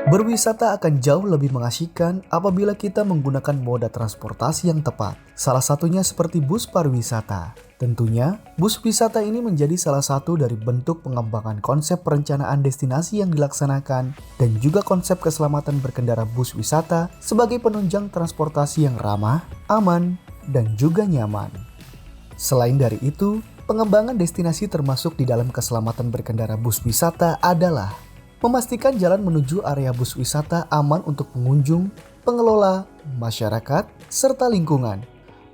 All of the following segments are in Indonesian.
Berwisata akan jauh lebih mengasyikan apabila kita menggunakan moda transportasi yang tepat. Salah satunya seperti bus pariwisata. Tentunya, bus wisata ini menjadi salah satu dari bentuk pengembangan konsep perencanaan destinasi yang dilaksanakan dan juga konsep keselamatan berkendara bus wisata sebagai penunjang transportasi yang ramah, aman, dan juga nyaman. Selain dari itu, pengembangan destinasi termasuk di dalam keselamatan berkendara bus wisata adalah memastikan jalan menuju area bus wisata aman untuk pengunjung, pengelola, masyarakat, serta lingkungan.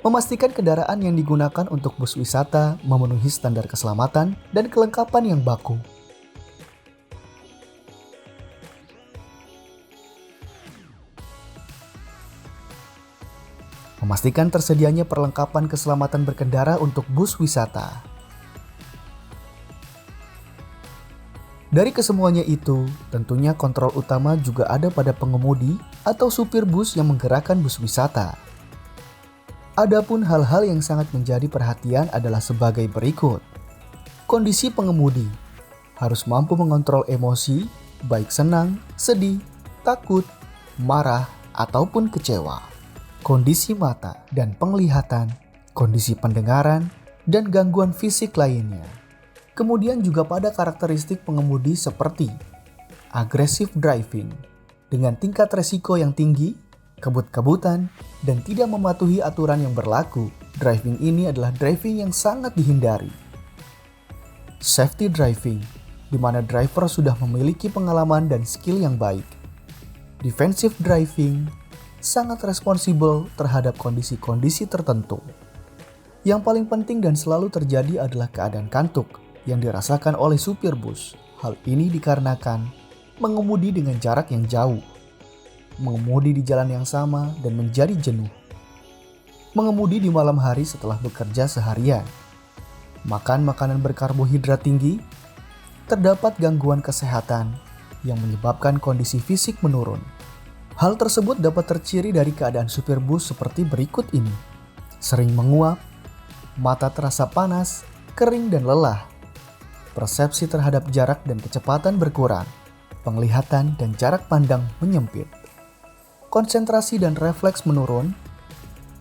Memastikan kendaraan yang digunakan untuk bus wisata memenuhi standar keselamatan dan kelengkapan yang baku. Memastikan tersedianya perlengkapan keselamatan berkendara untuk bus wisata. Dari kesemuanya itu, tentunya kontrol utama juga ada pada pengemudi atau supir bus yang menggerakkan bus wisata. Adapun hal-hal yang sangat menjadi perhatian adalah sebagai berikut. Kondisi pengemudi harus mampu mengontrol emosi, baik senang, sedih, takut, marah, ataupun kecewa. Kondisi mata dan penglihatan, kondisi pendengaran, dan gangguan fisik lainnya. Kemudian juga pada karakteristik pengemudi seperti aggressive driving dengan tingkat resiko yang tinggi, kebut-kebutan, dan tidak mematuhi aturan yang berlaku. Driving ini adalah driving yang sangat dihindari. Safety driving, di mana driver sudah memiliki pengalaman dan skill yang baik. Defensive driving, sangat responsibel terhadap kondisi-kondisi tertentu. Yang paling penting dan selalu terjadi adalah keadaan kantuk yang dirasakan oleh supir bus. Hal ini dikarenakan mengemudi dengan jarak yang jauh, mengemudi di jalan yang sama dan menjadi jenuh, mengemudi di malam hari setelah bekerja seharian, makan makanan berkarbohidrat tinggi, terdapat gangguan kesehatan yang menyebabkan kondisi fisik menurun. Hal tersebut dapat terciri dari keadaan supir bus seperti berikut ini: sering menguap, mata terasa panas, kering dan lelah, persepsi terhadap jarak dan kecepatan berkurang, penglihatan dan jarak pandang menyempit, konsentrasi dan refleks menurun.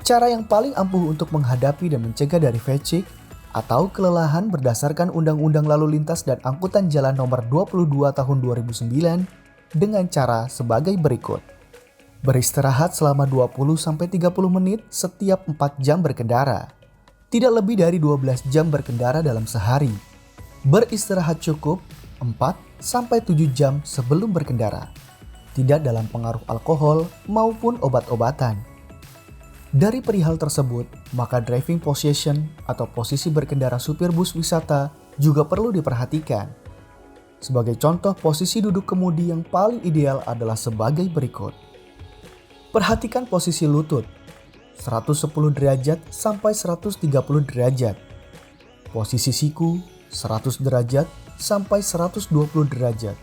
Cara yang paling ampuh untuk menghadapi dan mencegah dari fatigue atau kelelahan berdasarkan Undang-Undang Lalu Lintas dan Angkutan Jalan Nomor 22 Tahun 2009 dengan cara sebagai berikut. Beristirahat selama 20-30 menit setiap 4 jam berkendara. Tidak lebih dari 12 jam berkendara dalam sehari. Beristirahat cukup 4-7 jam sebelum berkendara. Tidak dalam pengaruh alkohol maupun obat-obatan. Dari perihal tersebut, maka driving position atau posisi berkendara supir bus wisata juga perlu diperhatikan. Sebagai contoh, posisi duduk kemudi yang paling ideal adalah sebagai berikut. Perhatikan posisi lutut, 110 derajat sampai 130 derajat. Posisi siku, 100 derajat sampai 120 derajat.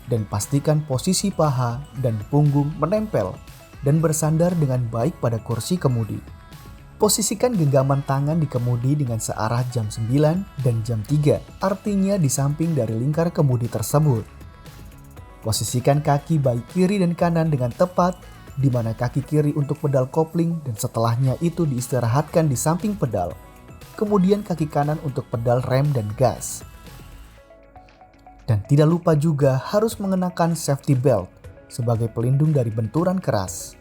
Dan pastikan posisi paha dan punggung menempel dan bersandar dengan baik pada kursi kemudi. Posisikan genggaman tangan di kemudi dengan searah jam 9 dan jam 3, artinya di samping dari lingkar kemudi tersebut. Posisikan kaki baik kiri dan kanan dengan tepat, di mana kaki kiri untuk pedal kopling dan setelahnya itu diistirahatkan di samping pedal. Kemudian kaki kanan untuk pedal rem dan gas. Dan tidak lupa juga harus mengenakan safety belt sebagai pelindung dari benturan keras.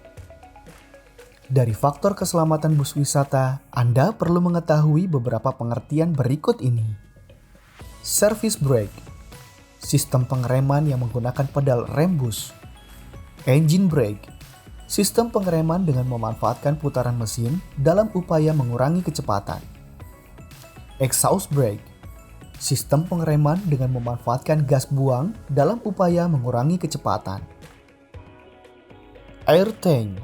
Dari faktor keselamatan bus wisata, Anda perlu mengetahui beberapa pengertian berikut ini. Service brake, sistem pengereman yang menggunakan pedal rem bus. Engine brake, sistem pengereman dengan memanfaatkan putaran mesin dalam upaya mengurangi kecepatan. Exhaust brake, sistem pengereman dengan memanfaatkan gas buang dalam upaya mengurangi kecepatan. Air tank,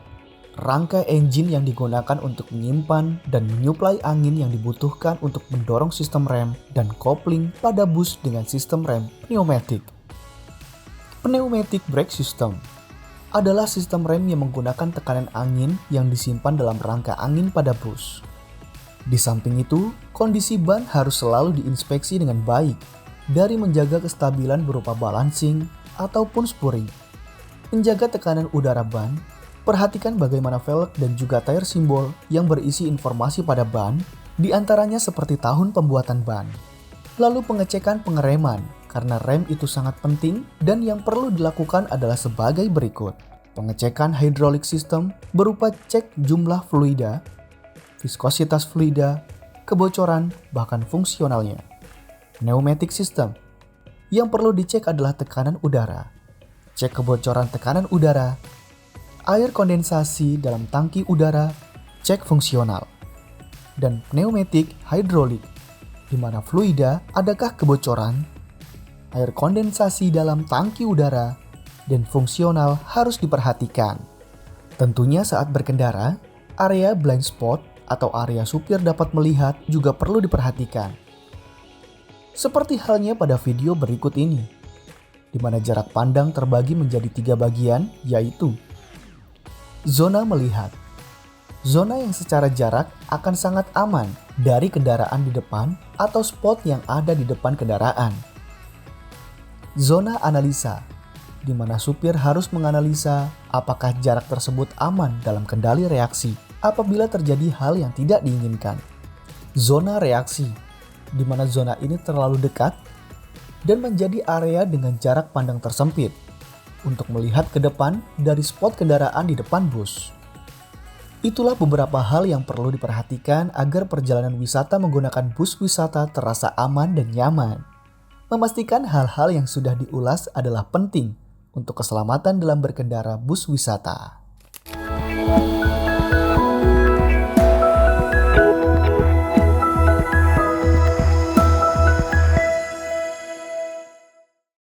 rangka engine yang digunakan untuk menyimpan dan menyuplai angin yang dibutuhkan untuk mendorong sistem rem dan kopling pada bus dengan sistem rem pneumatik. Pneumatic brake system adalah sistem rem yang menggunakan tekanan angin yang disimpan dalam rangka angin pada bus. Di samping itu, kondisi ban harus selalu diinspeksi dengan baik dari menjaga kestabilan berupa balancing ataupun spurring, menjaga tekanan udara ban, perhatikan bagaimana velg dan juga tire simbol yang berisi informasi pada ban, diantaranya seperti tahun pembuatan ban. Lalu pengecekan pengereman, karena rem itu sangat penting dan yang perlu dilakukan adalah sebagai berikut. Pengecekan hydraulic system berupa cek jumlah fluida, viskositas fluida, kebocoran, bahkan fungsionalnya. Pneumatic system, yang perlu dicek adalah tekanan udara, cek kebocoran tekanan udara, air kondensasi dalam tangki udara, cek fungsional. Dan pneumatic hidrolik, di mana fluida adakah kebocoran, air kondensasi dalam tangki udara, dan fungsional harus diperhatikan. Tentunya saat berkendara, area blind spot atau area supir dapat melihat juga perlu diperhatikan. Seperti halnya pada video berikut ini, di mana jarak pandang terbagi menjadi 3 bagian, yaitu zona melihat. Zona yang secara jarak akan sangat aman dari kendaraan di depan atau spot yang ada di depan kendaraan. Zona analisa, di mana supir harus menganalisa apakah jarak tersebut aman dalam kendali reaksi apabila terjadi hal yang tidak diinginkan. Zona reaksi, di mana zona ini terlalu dekat dan menjadi area dengan jarak pandang tersempit untuk melihat ke depan dari spot kendaraan di depan bus. Itulah beberapa hal yang perlu diperhatikan agar perjalanan wisata menggunakan bus wisata terasa aman dan nyaman. Memastikan hal-hal yang sudah diulas adalah penting untuk keselamatan dalam berkendara bus wisata.